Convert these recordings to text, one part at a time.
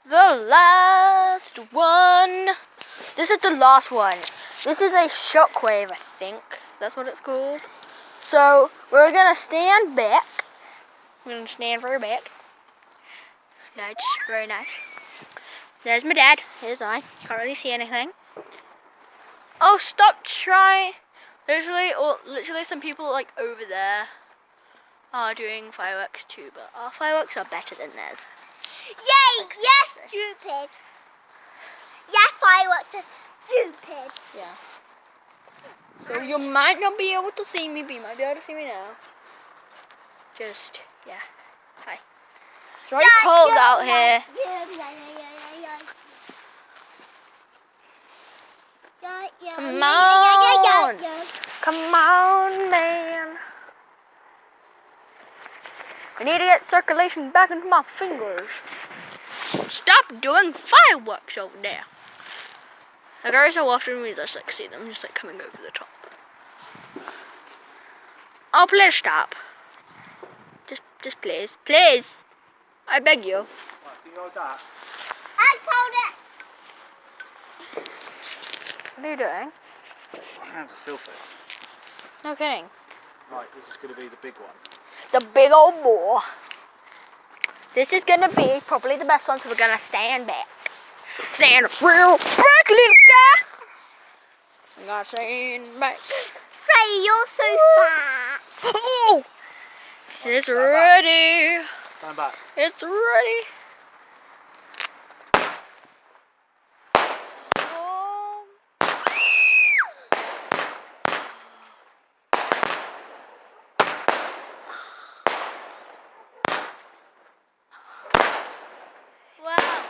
The last one. This is the last one. This is a shockwave, I think. That's what it's called. So we're gonna stand back. We're gonna stand very back. Nice, very nice. There's my dad. Here's I. Can't really see anything. Oh, stop trying. Literally some people like over there are doing fireworks too, but our fireworks are better than theirs. Yay! Yes, stupid. Yes, fireworks are stupid. Yeah. So you might not be able to see me, but you might be able to see me now. Just, yeah. Hi. It's very cold out here. Come on. Come on, man. I need to get circulation back into my fingers. Stop doing fireworks over there. Like every so often we just like see them just like coming over the top. Oh, please stop. Just please. Please. I beg you. Right, can you hold that? I found it. What are you doing? My hands are filthy. No kidding. Right, this is going to be the big one. The big old boar. This is gonna be probably the best one, so we're gonna stand back. Stand real back, little guy. I'm gonna stand back. Say, you're so fat. Oh! It's ready. Stand back. It's ready. Oh. Wow. Wow.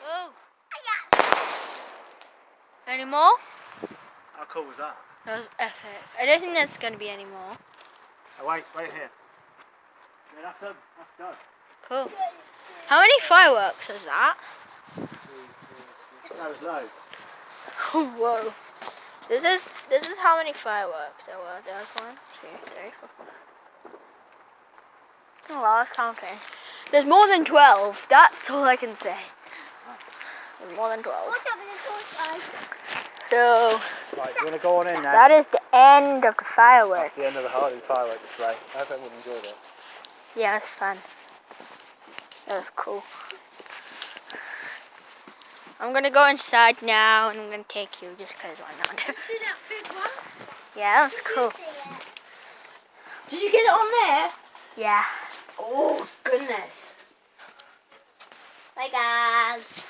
Oh. Any more? How cool was that? That was epic. I don't think there's gonna be any more. Oh, wait here. Yeah, that's done. That's done. Cool. How many fireworks is that? That was low. Whoa. This is how many fireworks there were. There's 1, 2, 3, 4, 5. Oh well, I was counting. There's more than 12. That's all I can say. There's more than 12. So Right, you want to go on in now? that is the end of the fireworks. That's the end of the Harley firework display. I hope everyone enjoyed it. Yeah, it was fun. That was cool. I'm gonna go inside now and I'm gonna take you just because why not? See that big one? Yeah, that was cool. Did you get it on there? Yeah. Oh, goodness. Bye guys.